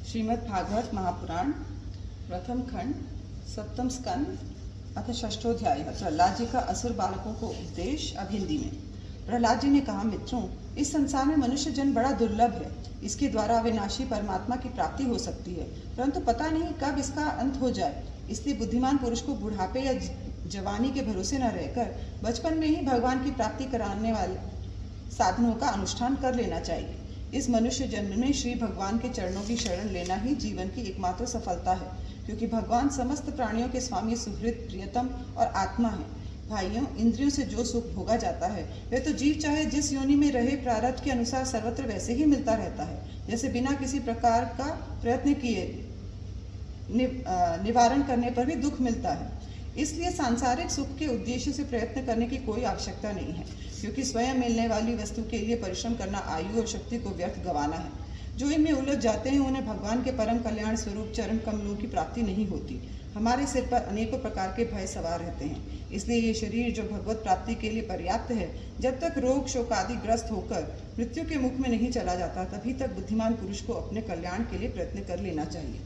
श्रीमद् भागवत महापुराण प्रथम खंड सप्तम स्कंद अथ षष्ठोध्याय। प्रहलाद जी का असुर बालकों को उपदेश। अब हिंदी में। प्रहलाद जी ने कहा, मित्रों, इस संसार में मनुष्य जन्म बड़ा दुर्लभ है। इसके द्वारा अविनाशी परमात्मा की प्राप्ति हो सकती है, परंतु पता नहीं कब इसका अंत हो जाए। इसलिए बुद्धिमान पुरुष को बुढ़ापे या जवानी के भरोसे न रहकर बचपन में ही भगवान की प्राप्ति कराने वाले साधनों का अनुष्ठान कर लेना चाहिए। इस मनुष्य जन्म में श्री भगवान के चरणों की शरण लेना ही जीवन की एकमात्र सफलता है, क्योंकि भगवान समस्त प्राणियों के स्वामी, सुहृद, प्रियतम और आत्मा है। भाइयों, इंद्रियों से जो सुख भोगा जाता है वह तो जीव चाहे जिस योनि में रहे प्रारब्ध के अनुसार सर्वत्र वैसे ही मिलता रहता है, जैसे बिना किसी प्रकार का प्रयत्न किए निवारण करने पर भी दुख मिलता है। इसलिए सांसारिक सुख के उद्देश्य से प्रयत्न करने की कोई आवश्यकता नहीं है, क्योंकि स्वयं मिलने वाली वस्तु के लिए परिश्रम करना आयु और शक्ति को व्यर्थ गंवाना है। जो इनमें उलझ जाते हैं उन्हें भगवान के परम कल्याण स्वरूप चरण कमलों की प्राप्ति नहीं होती। हमारे सिर पर अनेकों प्रकार के भय सवार रहते हैं, इसलिए ये शरीर जो भगवत प्राप्ति के लिए पर्याप्त है, जब तक रोग शोक आदि ग्रस्त होकर मृत्यु के मुख में नहीं चला जाता, तभी तक बुद्धिमान पुरुष को अपने कल्याण के लिए प्रयत्न कर लेना चाहिए।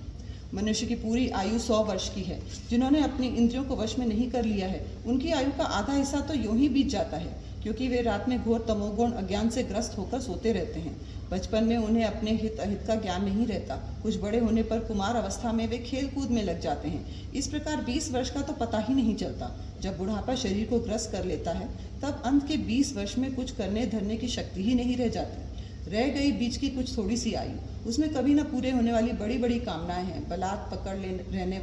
मनुष्य की पूरी आयु 100 वर्ष की है। जिन्होंने अपनी इंद्रियों को वश में नहीं कर लिया है, उनकी आयु का आधा हिस्सा तो यूं ही बीत जाता है, क्योंकि वे रात में घोर तमोगुण अज्ञान से ग्रस्त होकर सोते रहते हैं। बचपन में उन्हें अपने हित अहित का ज्ञान नहीं रहता। कुछ बड़े होने पर कुमार अवस्था में वे खेल कूद में लग जाते हैं। इस प्रकार 20 वर्ष का तो पता ही नहीं चलता। जब बुढ़ापा शरीर को ग्रस्त कर लेता है, तब अंत के 20 वर्ष में कुछ करने धरने की शक्ति ही नहीं रह जाती। रह गई बीच की कुछ थोड़ी सी आयु, उसमें कभी न पूरे होने वाली बड़ी बड़ी कामनाएं हैं। बलात् पकड़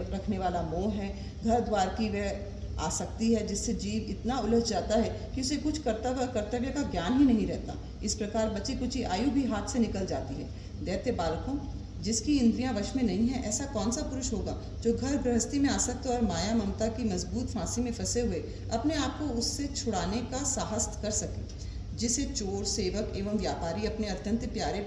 रखने वाला मोह है, घर द्वार की वह आसक्ति है, जिससे जीव इतना उलझ जाता है कि उसे कुछ कर्तव्य का ज्ञान ही नहीं रहता। इस प्रकार बची कुची आयु भी हाथ से निकल जाती है। दैत्य बालकों, जिसकी इंद्रियां वश में नहीं है, ऐसा कौन सा पुरुष होगा जो घर गृहस्थी में आसक्त और माया ममता की मजबूत फांसी में फंसे हुए अपने आप को उससे छुड़ाने का साहस कर सके, जिसे चोर, सेवक एवं व्यापारी अपने अत्यंत प्यारे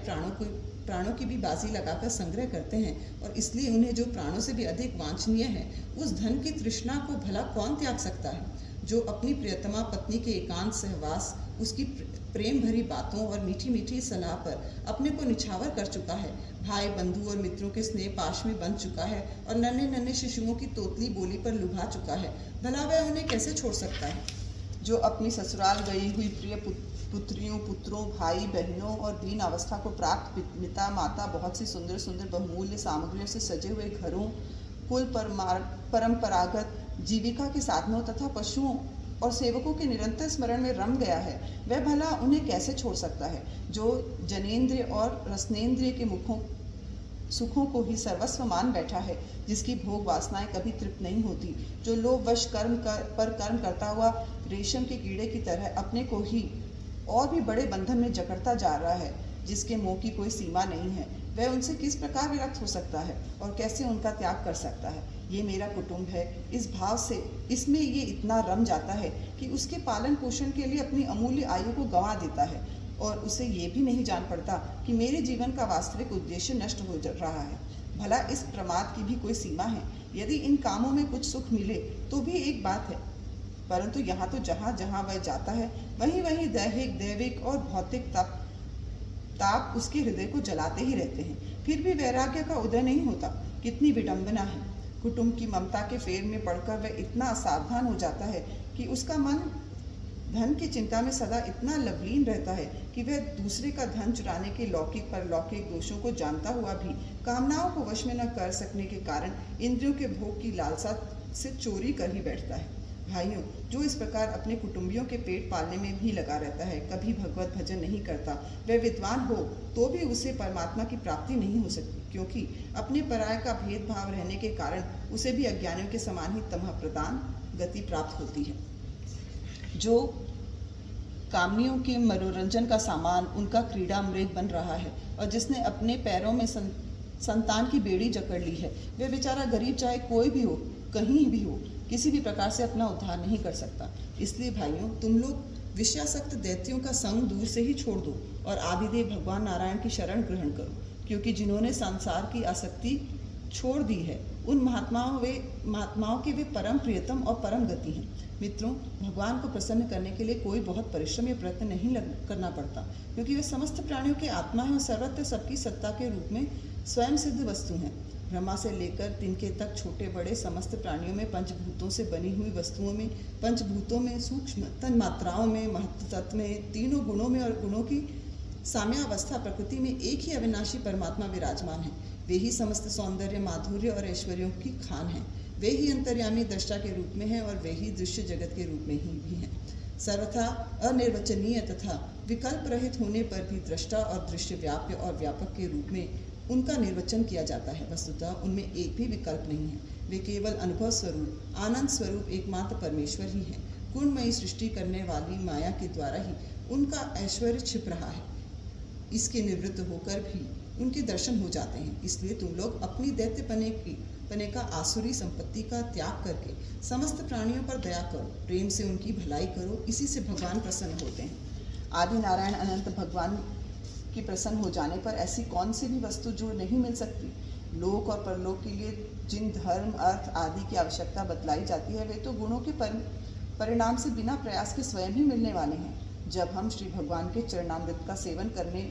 प्राणों की भी बाजी लगाकर संग्रह करते हैं, और इसलिए उन्हें जो प्राणों से भी अधिक वांछनीय है, उस धन की तृष्णा को भला कौन त्याग सकता है? जो अपनी प्रियतमा पत्नी के एकांत सहवास, उसकी प्रेम भरी बातों और मीठी मीठी सलाह पर अपने को निछावर कर चुका है, भाई बंधु और मित्रों के स्नेह पाश में बंध चुका है, और नन्हे नन्हे शिशुओं की तोतली बोली पर लुभा चुका है, भला वह उन्हें कैसे छोड़ सकता है? जो अपनी ससुराल गई हुई प्रिय पुत्रियों, पुत्रों, भाई बहनों और दीन अवस्था को प्राप्त पिता माता, बहुत सी सुंदर सुंदर बहुमूल्य सामग्रियों से सजे हुए घरों, कुल परंपरागत जीविका के साधनों तथा पशुओं और सेवकों के निरंतर स्मरण में रम गया है, वह भला उन्हें कैसे छोड़ सकता है? जो जनेंद्रिय और रसनेंद्रिय के सुखों को ही सर्वस्व मान बैठा है, जिसकी भोग वासनाएं कभी तृप्त नहीं होती, जो लोभवश कर्म करता हुआ रेशम के कीड़े की तरह अपने को ही और भी बड़े बंधन में जकड़ता जा रहा है, जिसके मोह की कोई सीमा नहीं है, वह उनसे किस प्रकार विरक्त हो सकता है और कैसे उनका त्याग कर सकता है? ये मेरा कुटुंब है, इस भाव से इसमें ये इतना रम जाता है कि उसके पालन पोषण के लिए अपनी अमूल्य आयु को गंवा देता है, और उसे ये भी नहीं जान पड़ता कि मेरे जीवन का वास्तविक उद्देश्य नष्ट हो रहा है। भला इस प्रमाद की भी कोई सीमा है? यदि इन कामों में कुछ सुख मिले तो भी एक बात है, परंतु यहाँ तो जहाँ जहाँ वह जाता है वहीं वहीं दैविक और भौतिक ताप उसके हृदय को जलाते ही रहते हैं। फिर भी वैराग्य का उदय नहीं होता। कितनी विडंबना है! कुटुंब की ममता के फेर में पड़कर वह इतना असावधान हो जाता है कि उसका मन धन की चिंता में सदा इतना लवलीन रहता है कि वह दूसरे का धन चुराने के लौकिक परलौकिक दोषों को जानता हुआ भी कामनाओं को वश में न कर सकने के कारण इंद्रियों के भोग की लालसा से चोरी कर ही बैठता है। भाइयों, जो इस प्रकार अपने कुटुंबियों के पेट पालने में भी लगा रहता है, कभी भगवत भजन नहीं करता, वह विद्वान हो तो भी उसे परमात्मा की प्राप्ति नहीं हो सकती, क्योंकि अपने पराय का भेदभाव रहने के कारण उसे भी अज्ञानियों के समान ही तमः प्रदान गति प्राप्त होती है। जो कामनियों के मनोरंजन का सामान उनका क्रीड़ा मृग बन रहा है, और जिसने अपने पैरों में संतान की बेड़ी जकड़ ली है, वह बेचारा गरीब चाहे कोई भी हो, कहीं भी हो, किसी भी प्रकार से अपना उद्धार नहीं कर सकता। इसलिए भाइयों, तुम लोग विषयासक्त दैत्यों का संग दूर से ही छोड़ दो और आदिदेव भगवान नारायण की शरण ग्रहण करो, क्योंकि जिन्होंने संसार की आसक्ति छोड़ दी है उन महात्माओं के वे परम प्रियतम और परम गति हैं। मित्रों, भगवान को प्रसन्न करने के लिए कोई बहुत परिश्रम या प्रयत्न नहीं करना पड़ता, क्योंकि वे समस्त प्राणियों के आत्मा हैं और सर्वत्र सबकी सत्ता के रूप में स्वयं सिद्ध वस्तु हैं। ब्रह्मा से लेकर तिनके तक छोटे बड़े समस्त प्राणियों में, पंचभूतों से बनी हुई वस्तुओं में, पंचभूतों में, सूक्ष्म तन्मात्राओं में, महत्व तत्व में, तीनों गुणों में और गुणों की साम्यावस्था प्रकृति में एक ही अविनाशी परमात्मा विराजमान है। वे ही समस्त सौंदर्य, माधुर्य और ऐश्वर्यों की खान हैं। वे ही अंतर्यामी दृष्टा के रूप में हैं और वे ही दृश्य जगत के रूप में ही भी हैं। सर्वथा अनिर्वचनीय तथा विकल्प रहित होने पर भी दृष्टा और दृश्य, व्याप्य और व्यापक के रूप में उनका निर्वचन किया जाता है। वस्तुतः उनमें एक भी विकल्प नहीं है। वे केवल अनुभव स्वरूप, आनंद स्वरूप एकमात्र परमेश्वर ही हैं। गुणमयी सृष्टि करने वाली माया के द्वारा ही उनका ऐश्वर्य छिप रहा है। इसके निवृत्त होकर भी उनके दर्शन हो जाते हैं। इसलिए तुम लोग अपनी दैत्यपने का आसुरी संपत्ति का त्याग करके समस्त प्राणियों पर दया करो, प्रेम से उनकी भलाई करो। इसी से भगवान प्रसन्न होते हैं। आदि नारायण अनंत भगवान की प्रसन्न हो जाने पर ऐसी कौन सी भी वस्तु जो नहीं मिल सकती। लोक और परलोक के लिए जिन धर्म, अर्थ आदि की आवश्यकता बतलाई जाती है, वे तो गुणों के परिणाम से बिना प्रयास के स्वयं ही मिलने वाले हैं। जब हम श्री भगवान के चरणामृत का सेवन करने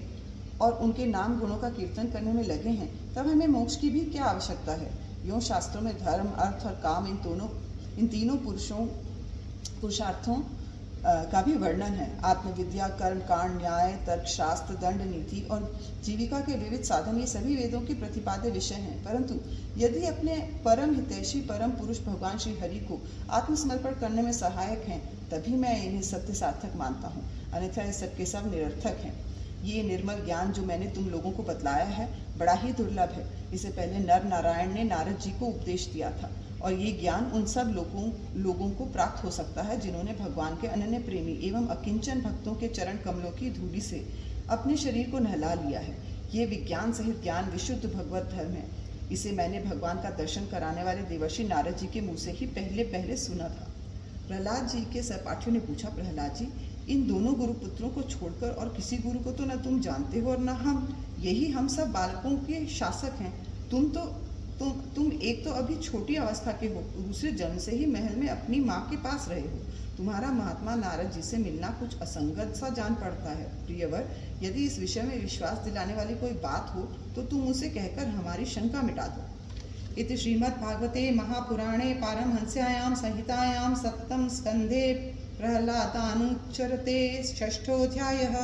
और उनके नाम गुणों का कीर्तन करने में लगे हैं, तब हमें मोक्ष की भी क्या आवश्यकता है। यूँ शास्त्रों में धर्म, अर्थ और काम इन तीनों पुरुषार्थों का भी वर्णन है। आत्मविद्या, कर्म कांड, न्याय, तर्क, शास्त्र, दंड, नीति और जीविका के विविध साधन, ये सभी वेदों के प्रतिपाद्य विषय हैं। परंतु यदि अपने परम हितैषी परम पुरुष भगवान श्री हरि को आत्मसमर्पण करने में सहायक हैं, तभी मैं इन्हें सत्य सार्थक मानता हूँ, अन्यथा ये सबके सब निरर्थक हैं। ये निर्मल ज्ञान जो मैंने तुम लोगों को बतलाया है, बड़ा ही दुर्लभ है। इसे पहले नर नारायण ने नारद जी को उपदेश दिया था, और ये ज्ञान उन सब लोगों को प्राप्त हो सकता है जिन्होंने भगवान के अनन्य प्रेमी एवं अकिंचन भक्तों के चरण कमलों की धूलि से अपने शरीर को नहला लिया है। ये विज्ञान सहित ज्ञान विशुद्ध भगवत धर्म है। इसे मैंने भगवान का दर्शन कराने वाले देवर्षि नारद जी के मुँह से ही पहले सुना था। प्रहलाद जी के सहपाठियों ने पूछा, प्रहलाद जी, इन दोनों गुरुपुत्रों को छोड़कर और किसी गुरु को तो न तुम जानते हो और न हम। यही हम सब बालकों के शासक हैं। तुम एक तो अभी छोटी अवस्था के हो, दूसरे जन्म से ही महल में अपनी माँ के पास रहे हो। तुम्हारा महात्मा नारद जी से मिलना कुछ असंगत सा जान पड़ता है। प्रियवर, यदि इस विषय में विश्वास दिलाने वाली कोई बात हो तो तुम उसे कहकर हमारी शंका मिटा दो। इति श्रीमद्भागवते महापुराणे पारमहंस्यायां संहितायां सप्तम स्कंधे प्रहलादानुचरते षष्ठोऽध्यायः।